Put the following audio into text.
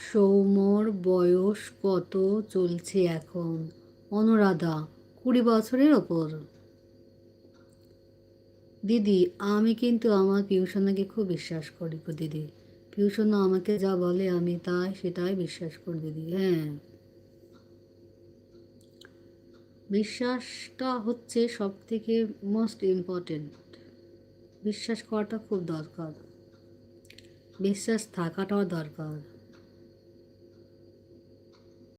সৌম্যর বয়স কত চলছে এখন? অনুরাধা: 20 বছরের ওপর। দিদি: আমি কিন্তু আমার পিউষণাকে খুব বিশ্বাস করি গো দিদি। পিউষণা আমাকে যা বলে আমি সেটাই বিশ্বাস করি দিদি। হ্যাঁ, বিশ্বাসটা হচ্ছে সব থেকে মোস্ট ইম্পর্টেন্ট। বিশ্বাস করাটা খুব দরকার, বিশ্বাস থাকাটাও দরকার।